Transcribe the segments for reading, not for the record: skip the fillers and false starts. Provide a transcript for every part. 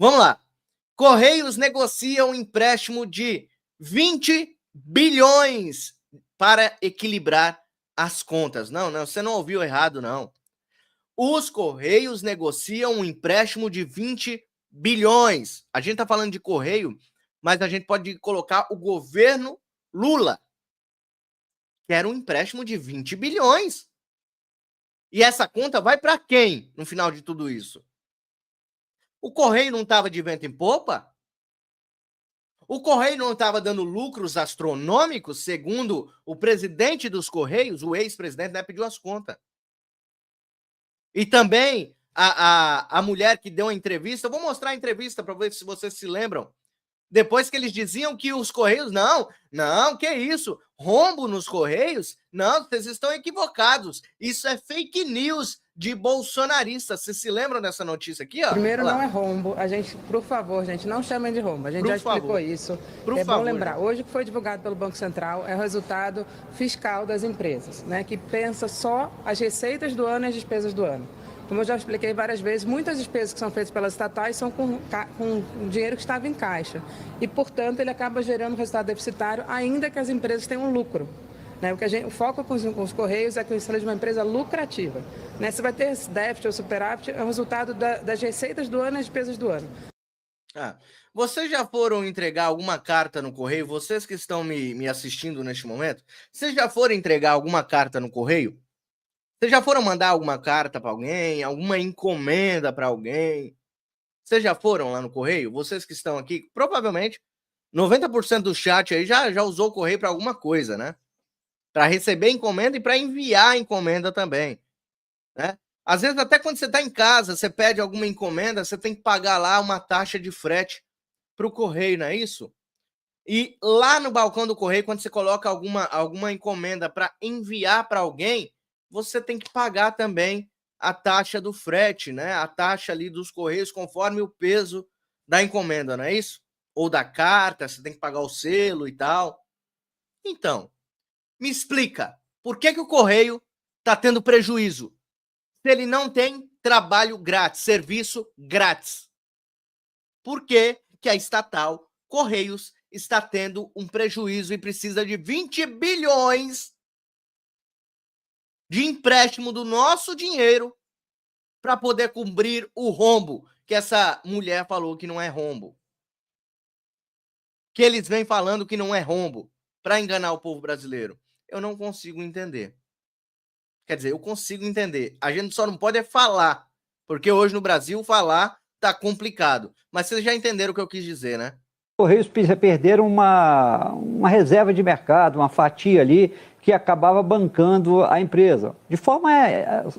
Vamos lá. Correios negocia um empréstimo de 20 bilhões para equilibrar as contas. Não, você não ouviu errado, não. Os Correios negociam um empréstimo de 20 bilhões. A gente está falando de Correio, mas a gente pode colocar o governo Lula, que era um empréstimo de 20 bilhões. E essa conta vai para quem no final de tudo isso? O Correio não estava de vento em popa? O Correio não estava dando lucros astronômicos, segundo o presidente dos Correios, o ex-presidente, né, pediu as contas. E também a mulher que deu a entrevista, eu vou mostrar a entrevista para ver se vocês se lembram. Depois que eles diziam que os Correios, não, que isso? Rombo nos Correios? Não, vocês estão equivocados. Isso é fake news de bolsonaristas. Vocês se lembram dessa notícia aqui, ó? Primeiro, não é rombo. A gente, por favor, gente, não chamem de rombo. A gente já explicou isso. É bom lembrar. Hoje, o que foi divulgado pelo Banco Central é o resultado fiscal das empresas, né? Que pensa só as receitas do ano e as despesas do ano. Como eu já expliquei várias vezes, muitas despesas que são feitas pelas estatais são com dinheiro que estava em caixa. E, portanto, ele acaba gerando resultado deficitário, ainda que as empresas tenham lucro. Né? O foco com os Correios é que seja uma empresa lucrativa. Né? Se vai ter déficit ou superávit, é o resultado das receitas do ano e das despesas do ano. Vocês já foram entregar alguma carta no Correio? Vocês que estão me assistindo neste momento, vocês já foram entregar alguma carta no Correio? Vocês já foram mandar alguma carta para alguém? Alguma encomenda para alguém? Vocês já foram lá no Correio? Vocês que estão aqui, provavelmente 90% do chat aí já usou o Correio para alguma coisa, né? Para receber encomenda e para enviar encomenda também, né? Às vezes até quando você está em casa, você pede alguma encomenda, você tem que pagar lá uma taxa de frete para o Correio, não é isso? E lá no balcão do Correio, quando você coloca alguma encomenda para enviar para alguém, você tem que pagar também a taxa do frete, né? A taxa ali dos Correios conforme o peso da encomenda, não é isso? Ou da carta, você tem que pagar o selo e tal. Então, me explica, por que o Correio está tendo prejuízo? Se ele não tem trabalho grátis, serviço grátis. Por que a estatal Correios está tendo um prejuízo e precisa de 20 bilhões de empréstimo do nosso dinheiro para poder cobrir o rombo que essa mulher falou que não é rombo? Que eles vêm falando que não é rombo para enganar o povo brasileiro. Eu não consigo entender. Quer dizer, eu consigo entender. A gente só não pode é falar, porque hoje no Brasil falar tá complicado. Mas vocês já entenderam o que eu quis dizer, né? Correios perderam uma reserva de mercado, uma fatia ali, que acabava bancando a empresa, de forma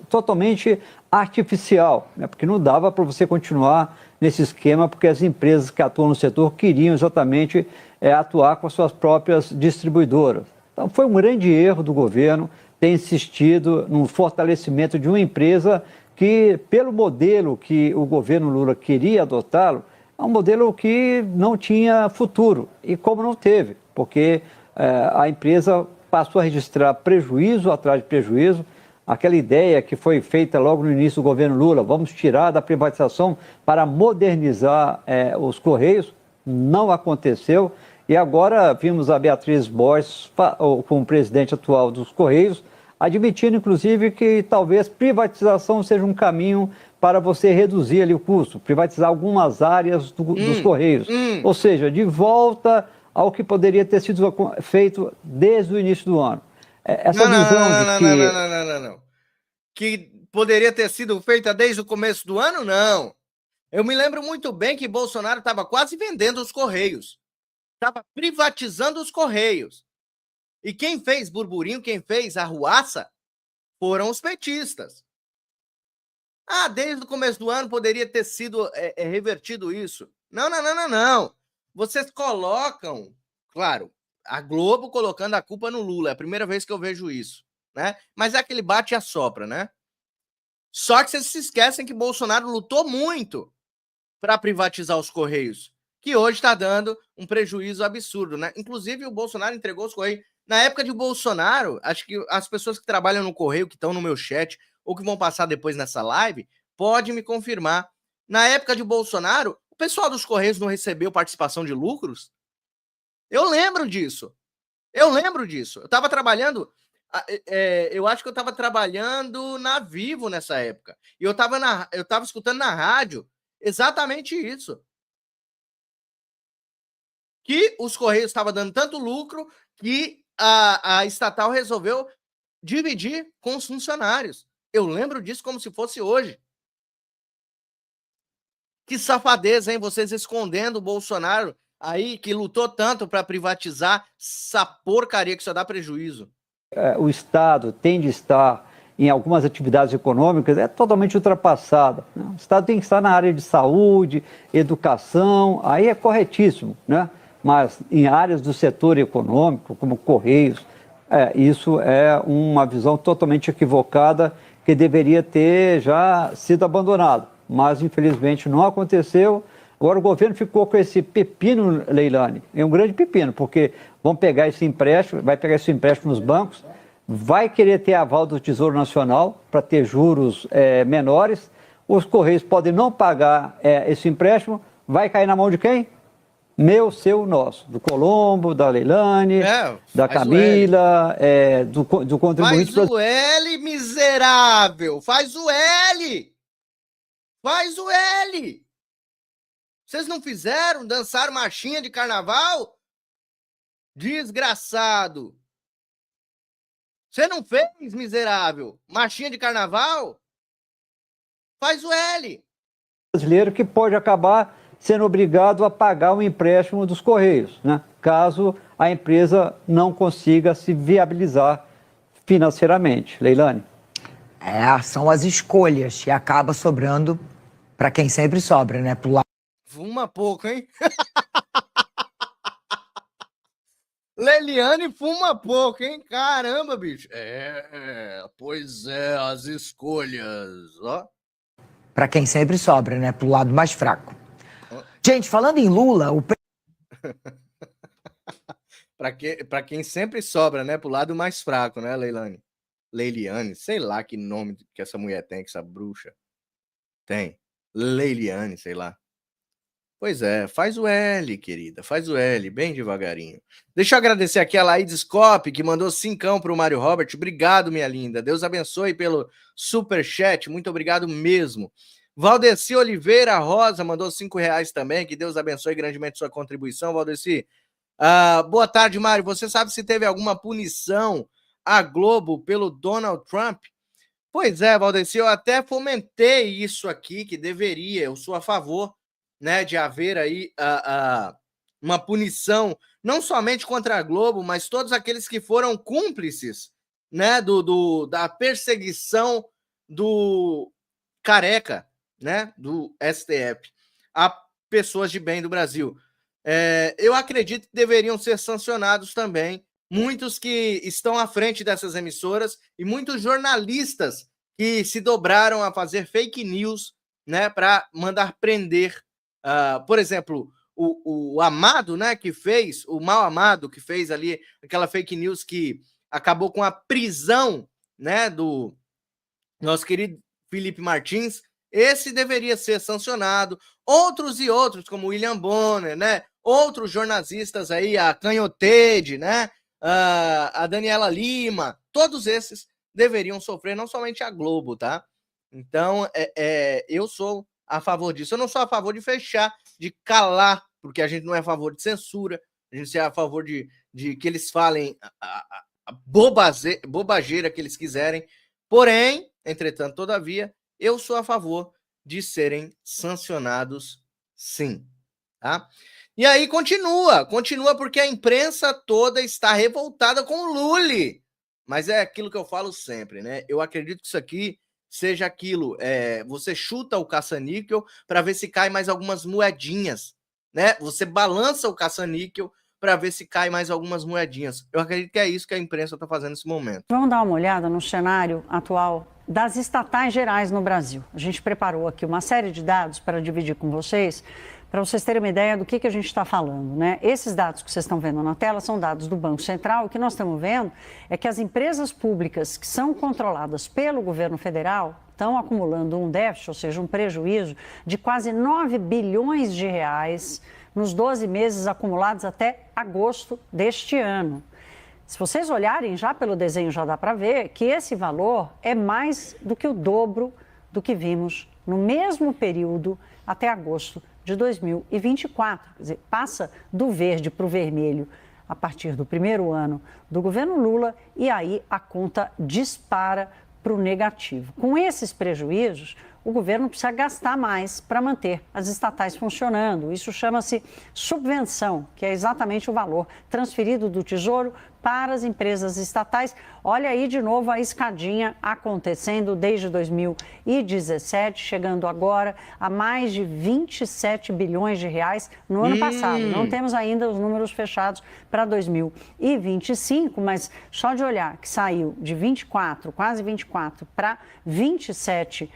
totalmente artificial, né? Porque não dava para você continuar nesse esquema, porque as empresas que atuam no setor queriam exatamente atuar com as suas próprias distribuidoras. Então foi um grande erro do governo ter insistido no fortalecimento de uma empresa que, pelo modelo que o governo Lula queria adotá-lo, é um modelo que não tinha futuro. E como não teve, porque a empresa passou a registrar prejuízo atrás de prejuízo. Aquela ideia que foi feita logo no início do governo Lula, vamos tirar da privatização para modernizar os Correios, não aconteceu. E agora vimos a Beatriz Borges, como presidente atual dos Correios, admitindo, inclusive, que talvez privatização seja um caminho para você reduzir ali o custo, privatizar algumas áreas dos Correios. Ou seja, de volta ao que poderia ter sido feito desde o início do ano. Essa visão de que... Não. Que poderia ter sido feita desde o começo do ano, não. Eu me lembro muito bem que Bolsonaro estava quase vendendo os Correios. Estava privatizando os Correios. E quem fez burburinho, quem fez arruaça, foram os petistas. Desde o começo do ano poderia ter sido revertido isso. Não. Vocês colocam, claro, a Globo colocando a culpa no Lula. É a primeira vez que eu vejo isso, né? Mas é aquele bate e assopra, né? Só que vocês se esquecem que Bolsonaro lutou muito para privatizar os Correios, que hoje está dando um prejuízo absurdo, né? Inclusive, o Bolsonaro entregou os Correios. Na época de Bolsonaro, acho que as pessoas que trabalham no Correio, que estão no meu chat, ou que vão passar depois nessa live, pode me confirmar. Na época de Bolsonaro, O pessoal dos Correios não recebeu participação de lucros? Eu lembro disso. Eu estava trabalhando, eu acho que eu estava trabalhando na Vivo nessa época. E eu estava escutando na rádio exatamente isso. Que os Correios estavam dando tanto lucro que a estatal resolveu dividir com os funcionários. Eu lembro disso como se fosse hoje. Que safadeza, hein? Vocês escondendo o Bolsonaro aí, que lutou tanto para privatizar essa porcaria que só dá prejuízo. O Estado tem de estar em algumas atividades econômicas, é totalmente ultrapassada, né? O Estado tem que estar na área de saúde, educação, aí é corretíssimo, né? Mas em áreas do setor econômico, como Correios, isso é uma visão totalmente equivocada que deveria ter já sido abandonada. Mas, infelizmente, não aconteceu. Agora o governo ficou com esse pepino, Leilani. É um grande pepino, porque vão pegar esse empréstimo, vai pegar esse empréstimo nos bancos, vai querer ter aval do Tesouro Nacional para ter juros menores. Os Correios podem não pagar esse empréstimo, vai cair na mão de quem? Meu, seu, nosso. Do Colombo, da Leilani, da Camila, do contribuinte. Faz o L, miserável! Faz o L! Faz o L! Vocês não fizeram? Dançaram marchinha de carnaval? Desgraçado! Você não fez, miserável? Marchinha de carnaval? Faz o L! Brasileiro que pode acabar sendo obrigado a pagar o empréstimo dos Correios, né? Caso a empresa não consiga se viabilizar financeiramente. Leilani? São as escolhas e acaba sobrando para quem sempre sobra, né? Pro lado. Fuma pouco, hein? Leliane fuma pouco, hein? Caramba, bicho. Pois é, as escolhas, ó. Para quem sempre sobra, né? Pro lado mais fraco. Gente, falando em Lula, Para quem sempre sobra, né? Pro lado mais fraco, né, Leilani? Leiliane, sei lá que nome que essa mulher tem, que essa bruxa tem. Leiliane, sei lá. Pois é, faz o L, querida, faz o L, bem devagarinho. Deixa eu agradecer aqui a Laíde Scop, que mandou 5 pro Mário Robert. Obrigado, minha linda. Deus abençoe pelo superchat, muito obrigado mesmo. Valdeci Oliveira Rosa mandou R$5 também, que Deus abençoe grandemente sua contribuição, Valdeci. Boa tarde, Mário. Você sabe se teve alguma punição à Globo pelo Donald Trump? Pois é, Valdeci, eu até fomentei isso aqui, que deveria, eu sou a favor, né, de haver aí uma punição, não somente contra a Globo, mas todos aqueles que foram cúmplices, né, da perseguição do Careca, né, do STF, a pessoas de bem do Brasil. Eu acredito que deveriam ser sancionados também muitos que estão à frente dessas emissoras e muitos jornalistas que se dobraram a fazer fake news, né, para mandar prender, por exemplo, o Amado, né, que fez, o Mal Amado, que fez ali aquela fake news que acabou com a prisão, né, do nosso querido Felipe Martins. Esse deveria ser sancionado. Outros e outros, como William Bonner, né? Outros jornalistas aí, a Canhotede, né? A Daniela Lima, todos esses deveriam sofrer, não somente a Globo, tá? Então, eu sou a favor disso. Eu não sou a favor de fechar, de calar, porque a gente não é a favor de censura, a gente é a favor de que eles falem a bobageira que eles quiserem. Porém, entretanto, todavia, eu sou a favor de serem sancionados, sim, tá? E aí continua porque a imprensa toda está revoltada com o Lula. Mas é aquilo que eu falo sempre, né? Eu acredito que isso aqui seja aquilo, você chuta o caça-níquel para ver se cai mais algumas moedinhas, né? Você balança o caça-níquel para ver se cai mais algumas moedinhas. Eu acredito que é isso que a imprensa está fazendo nesse momento. Vamos dar uma olhada no cenário atual das estatais gerais no Brasil. A gente preparou aqui uma série de dados para dividir com vocês, para vocês terem uma ideia do que a gente está falando, né? Esses dados que vocês estão vendo na tela são dados do Banco Central. O que nós estamos vendo é que as empresas públicas que são controladas pelo governo federal estão acumulando um déficit, ou seja, um prejuízo de quase 9 bilhões de reais nos 12 meses acumulados até agosto deste ano. Se vocês olharem já pelo desenho, já dá para ver que esse valor é mais do que o dobro do que vimos no mesmo período até agosto de 2024. Quer dizer, passa do verde para o vermelho a partir do primeiro ano do governo Lula e aí a conta dispara para o negativo. Com esses prejuízos, o governo precisa gastar mais para manter as estatais funcionando. Isso chama-se subvenção, que é exatamente o valor transferido do Tesouro para as empresas estatais. Olha aí de novo a escadinha acontecendo desde 2017, chegando agora a mais de 27 bilhões de reais no ano passado. Não temos ainda os números fechados para 2025, mas só de olhar que saiu de 24, quase 24, para 27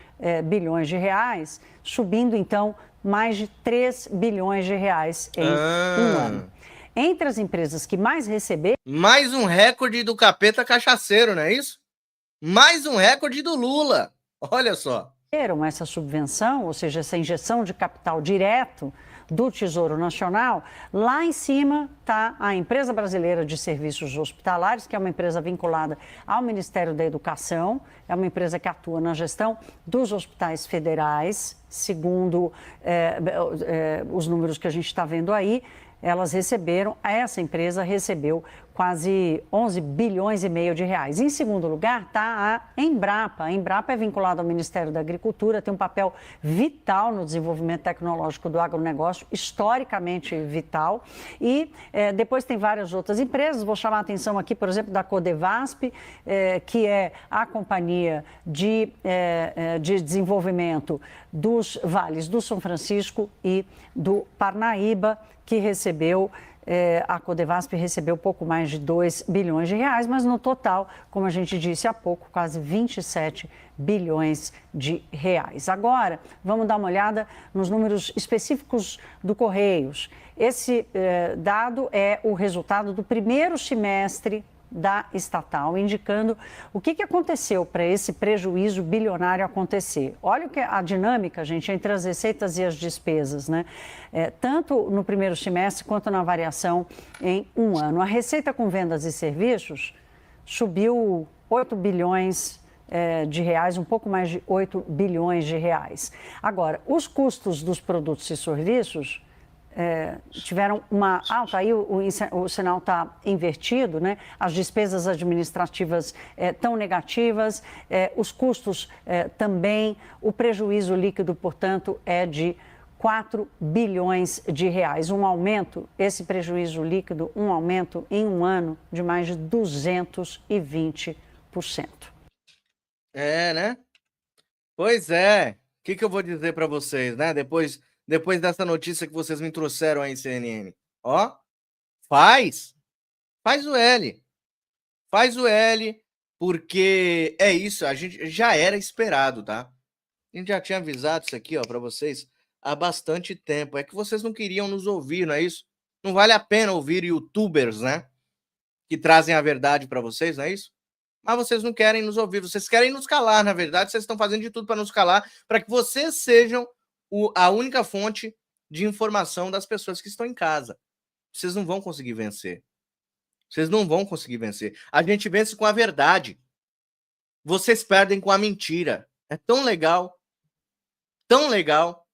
bilhões de reais, subindo então mais de 3 bilhões de reais em um ano. Entre as empresas que mais receberam... Mais um recorde do capeta cachaceiro, não é isso? Mais um recorde do Lula. Olha só. Essa subvenção, ou seja, essa injeção de capital direto do Tesouro Nacional, lá em cima está a Empresa Brasileira de Serviços Hospitalares, que é uma empresa vinculada ao Ministério da Educação, é uma empresa que atua na gestão dos hospitais federais, segundo os números que a gente está vendo aí. Essa empresa recebeu quase 11 bilhões e meio de reais. Em segundo lugar está a Embrapa. A Embrapa é vinculada ao Ministério da Agricultura, tem um papel vital no desenvolvimento tecnológico do agronegócio, historicamente vital. E depois tem várias outras empresas, vou chamar a atenção aqui, por exemplo, da Codevasp, que é a companhia de desenvolvimento dos vales do São Francisco e do Parnaíba, que recebeu, a Codevasp recebeu pouco mais de 2 bilhões de reais, mas no total, como a gente disse há pouco, quase 27 bilhões de reais. Agora, vamos dar uma olhada nos números específicos do Correios. Esse dado é o resultado do primeiro semestre da estatal, indicando o que aconteceu para esse prejuízo bilionário acontecer. Olha a dinâmica, gente, entre as receitas e as despesas, né? Tanto no primeiro semestre quanto na variação em um ano. A receita com vendas e serviços subiu 8 bilhões de reais, um pouco mais de 8 bilhões de reais. Agora, os custos dos produtos e serviços tiveram uma alta, aí o sinal está invertido, né? As despesas administrativas tão negativas, os custos também, o prejuízo líquido, portanto, é de 4 bilhões de reais. Um aumento, esse prejuízo líquido, um aumento em um ano de mais de 220%. Né? Pois é. O que eu vou dizer para vocês, né? Depois dessa notícia que vocês me trouxeram aí, CNN. Ó, faz o L. Faz o L, porque é isso, a gente já era esperado, tá? A gente já tinha avisado isso aqui, ó, para vocês há bastante tempo. É que vocês não queriam nos ouvir, não é isso? Não vale a pena ouvir youtubers, né? Que trazem a verdade para vocês, não é isso? Mas vocês não querem nos ouvir, vocês querem nos calar, na verdade, vocês estão fazendo de tudo para nos calar, para que vocês sejam a única fonte de informação das pessoas que estão em casa. Vocês não vão conseguir vencer. Vocês não vão conseguir vencer. A gente vence com a verdade. Vocês perdem com a mentira. É tão legal. Tão legal.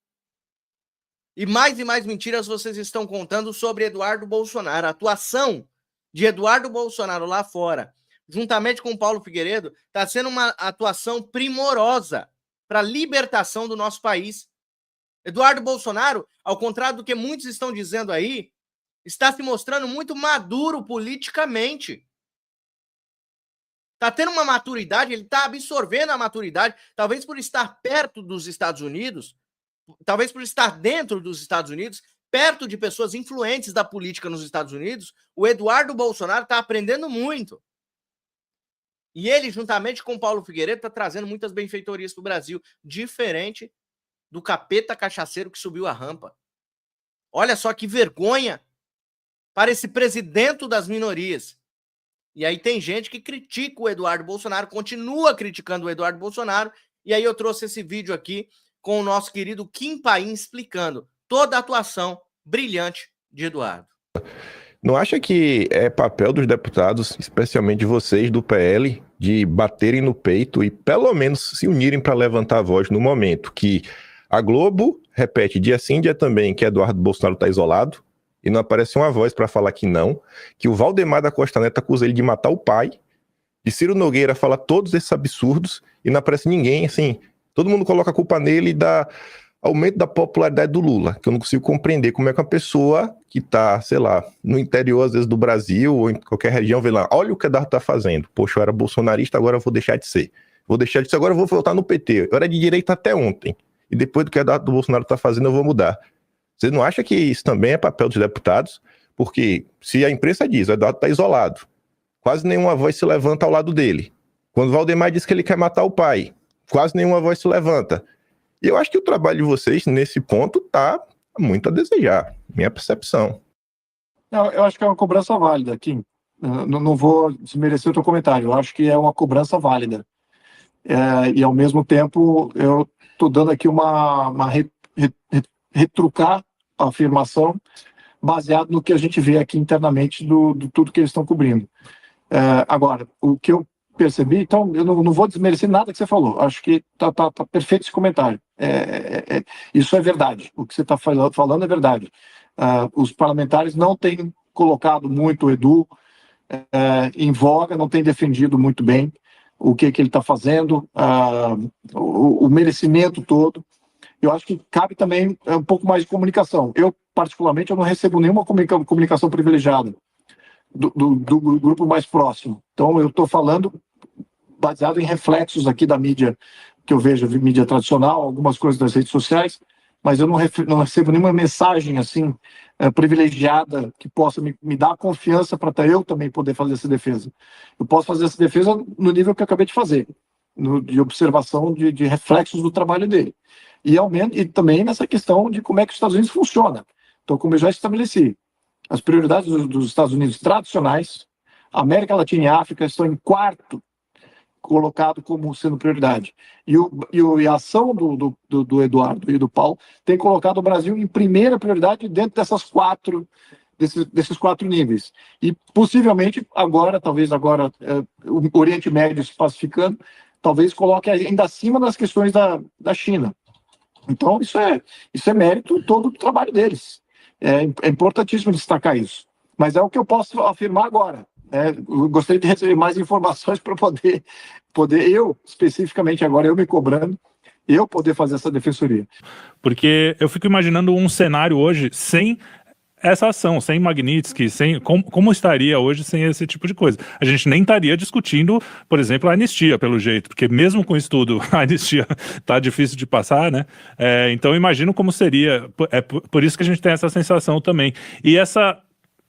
E mais mentiras vocês estão contando sobre Eduardo Bolsonaro. A atuação de Eduardo Bolsonaro lá fora, juntamente com o Paulo Figueiredo, está sendo uma atuação primorosa para a libertação do nosso país. Eduardo Bolsonaro, ao contrário do que muitos estão dizendo aí, está se mostrando muito maduro politicamente. Está tendo uma maturidade, ele está absorvendo a maturidade, talvez por estar perto dos Estados Unidos, talvez por estar dentro dos Estados Unidos, perto de pessoas influentes da política nos Estados Unidos, o Eduardo Bolsonaro está aprendendo muito. E ele, juntamente com o Paulo Figueiredo, está trazendo muitas benfeitorias para o Brasil, diferente do capeta cachaceiro que subiu a rampa. Olha só que vergonha para esse presidente das minorias. E aí tem gente que critica o Eduardo Bolsonaro, continua criticando o Eduardo Bolsonaro E aí eu trouxe esse vídeo aqui com o nosso querido Kim Paim explicando toda a atuação brilhante de Eduardo. Não acha que é papel dos deputados, especialmente vocês do PL, de baterem no peito e pelo menos se unirem para levantar a voz no momento que a Globo repete dia sim, dia também que Eduardo Bolsonaro está isolado e não aparece uma voz para falar que não, que o Valdemar da Costa Neto acusa ele de matar o pai, e Ciro Nogueira fala todos esses absurdos e não aparece ninguém, assim, todo mundo coloca a culpa nele e dá aumento da popularidade do Lula, que eu não consigo compreender como é que uma pessoa que está, sei lá, no interior às vezes do Brasil ou em qualquer região, vê lá, olha o que o Eduardo está fazendo, poxa, eu era bolsonarista, agora eu vou deixar de ser, agora eu vou votar no PT, eu era de direita até ontem, e depois do que o Eduardo Bolsonaro está fazendo eu vou mudar. Você não acha que isso também é papel dos deputados? Porque se a imprensa diz, o Eduardo está isolado, quase nenhuma voz se levanta ao lado dele. Quando o Valdemar diz que ele quer matar o pai, quase nenhuma voz se levanta. E eu acho que o trabalho de vocês, nesse ponto, está muito a desejar, minha percepção. Eu acho que é uma cobrança válida, Kim. Não vou desmerecer o teu comentário, eu acho que é uma cobrança válida. E, ao mesmo tempo, eu estou dando aqui retrucar a afirmação baseado no que a gente vê aqui internamente do tudo que eles estão cobrindo. Agora, o que eu percebi, então eu não vou desmerecer nada que você falou, acho que tá perfeito esse comentário. Isso é verdade, o que você está falando é verdade. Os parlamentares não têm colocado muito o Edu em voga, não têm defendido muito bem o que ele está fazendo, o merecimento todo. Eu acho que cabe também um pouco mais de comunicação. Eu, particularmente, eu não recebo nenhuma comunicação privilegiada do grupo mais próximo. Então, eu estou falando baseado em reflexos aqui da mídia, que eu vejo, mídia tradicional, algumas coisas das redes sociais, mas eu não recebo nenhuma mensagem assim privilegiada que possa me dar confiança para eu também poder fazer essa defesa. Eu posso fazer essa defesa no nível que eu acabei de fazer, de observação de reflexos do trabalho dele. E também nessa questão de como é que os Estados Unidos funciona. Então, como eu já estabeleci, as prioridades dos Estados Unidos tradicionais, América Latina e África estão em quarto colocado como sendo prioridade. E a ação do Eduardo e do Paulo tem colocado o Brasil em primeira prioridade dentro desses quatro níveis. E possivelmente talvez agora, o Oriente Médio se pacificando, talvez coloque ainda acima das questões da China. Então, isso é mérito todo do trabalho deles. É importantíssimo destacar isso. Mas é o que eu posso afirmar agora. Eu gostaria de receber mais informações para poder eu, especificamente agora, eu me cobrando, eu poder fazer essa defensoria. Porque eu fico imaginando um cenário hoje sem essa ação, sem Magnitsky, como estaria hoje sem esse tipo de coisa? A gente nem estaria discutindo, por exemplo, a anistia, pelo jeito, porque mesmo com isso tudo, a anistia tá difícil de passar, né? Então eu imagino como seria, por isso que a gente tem essa sensação também. E essa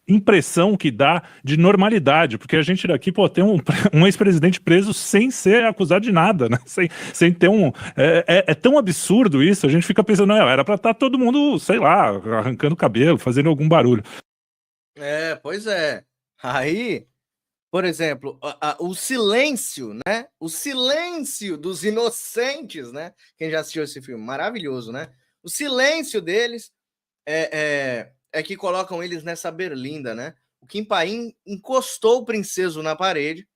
impressão que dá de normalidade, porque a gente daqui, tem um ex-presidente preso sem ser acusado de nada, né? Sem ter é tão absurdo isso, a gente fica pensando, não, era pra estar todo mundo, sei lá, arrancando o cabelo, fazendo algum barulho. Pois é. Aí, por exemplo, o silêncio, né? O silêncio dos inocentes, né? Quem já assistiu esse filme, maravilhoso, né? O silêncio deles é que colocam eles nessa berlinda, né? O Kim Paim encostou o princeso na parede,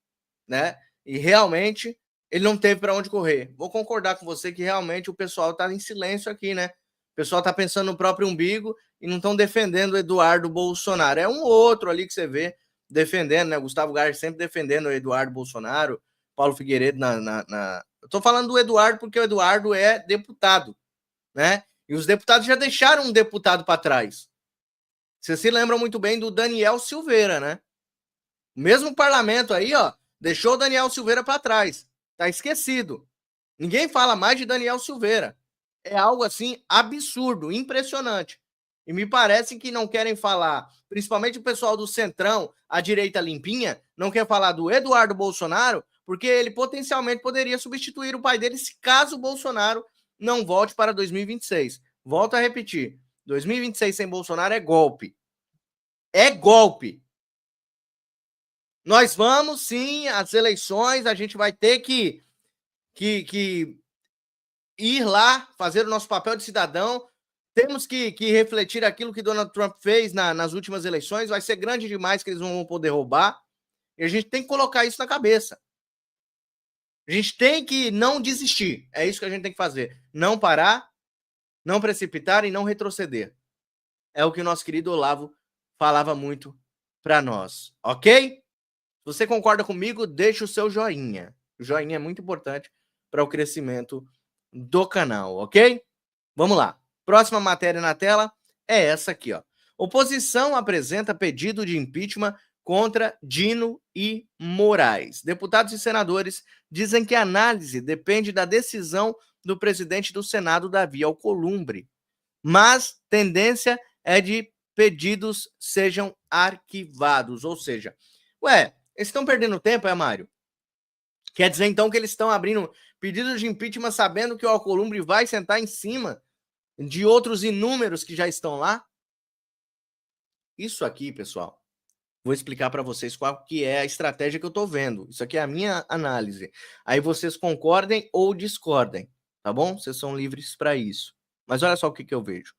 né? E realmente ele não teve para onde correr. Vou concordar com você que realmente o pessoal tá em silêncio aqui, né? O pessoal tá pensando no próprio umbigo e não estão defendendo o Eduardo Bolsonaro. É um outro ali que você vê defendendo, né? Gustavo Garcia sempre defendendo o Eduardo Bolsonaro, Paulo Figueiredo Eu tô falando do Eduardo porque o Eduardo é deputado, né? E os deputados já deixaram um deputado para trás. Vocês se lembram muito bem do Daniel Silveira, né? O mesmo parlamento aí, ó, deixou o Daniel Silveira para trás. Tá esquecido. Ninguém fala mais de Daniel Silveira. É algo assim absurdo, impressionante. E me parece que não querem falar, principalmente o pessoal do Centrão, a direita limpinha, não quer falar do Eduardo Bolsonaro, porque ele potencialmente poderia substituir o pai dele se caso o Bolsonaro não volte para 2026. Volto a repetir. 2026 sem Bolsonaro é golpe. É golpe. Nós vamos, sim, às eleições, a gente vai ter que ir lá, fazer o nosso papel de cidadão. Temos que refletir aquilo que Donald Trump fez nas últimas eleições. Vai ser grande demais que eles não vão poder roubar. E a gente tem que colocar isso na cabeça. A gente tem que não desistir. É isso que a gente tem que fazer. Não parar, não precipitar e não retroceder. É o que o nosso querido Olavo falava muito para nós. Ok? Se você concorda comigo, deixa o seu joinha. O joinha é muito importante para o crescimento do canal, ok? Vamos lá. Próxima matéria na tela é essa aqui, ó. Oposição apresenta pedido de impeachment contra Dino e Moraes. Deputados e senadores dizem que a análise depende da decisão do presidente do Senado, Davi Alcolumbre. Mas tendência é de pedidos sejam arquivados. Ou seja, eles estão perdendo tempo, Mário? Quer dizer, então, que eles estão abrindo pedidos de impeachment sabendo que o Alcolumbre vai sentar em cima de outros inúmeros que já estão lá? Isso aqui, pessoal, vou explicar para vocês qual que é a estratégia que eu estou vendo. Isso aqui é a minha análise. Aí vocês concordem ou discordem, tá bom? Vocês são livres para isso. Mas olha só o que eu vejo.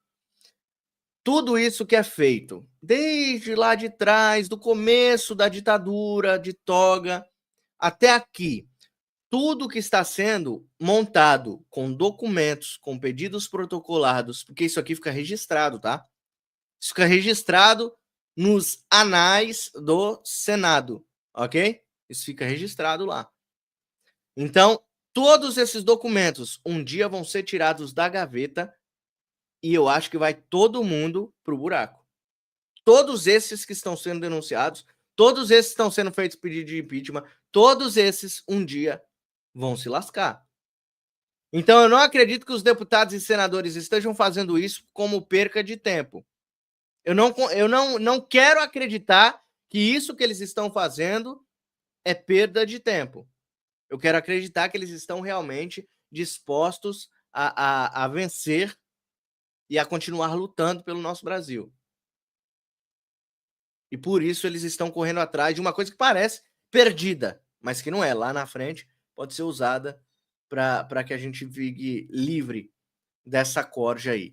Tudo isso que é feito, desde lá de trás, do começo da ditadura de toga, até aqui, tudo que está sendo montado com documentos, com pedidos protocolados, porque isso aqui fica registrado, tá? Isso fica registrado nos anais do Senado, ok? Isso fica registrado lá. Então, todos esses documentos um dia vão ser tirados da gaveta e eu acho que vai todo mundo pro buraco. Todos esses que estão sendo denunciados, todos esses que estão sendo feitos pedido de impeachment, todos esses um dia vão se lascar. Então, eu não acredito que os deputados e senadores estejam fazendo isso como perca de tempo. Eu não quero acreditar que isso que eles estão fazendo é perda de tempo. Eu quero acreditar que eles estão realmente dispostos a vencer e a continuar lutando pelo nosso Brasil. E por isso eles estão correndo atrás de uma coisa que parece perdida, mas que não é. Lá na frente pode ser usada para que a gente fique livre dessa corja aí.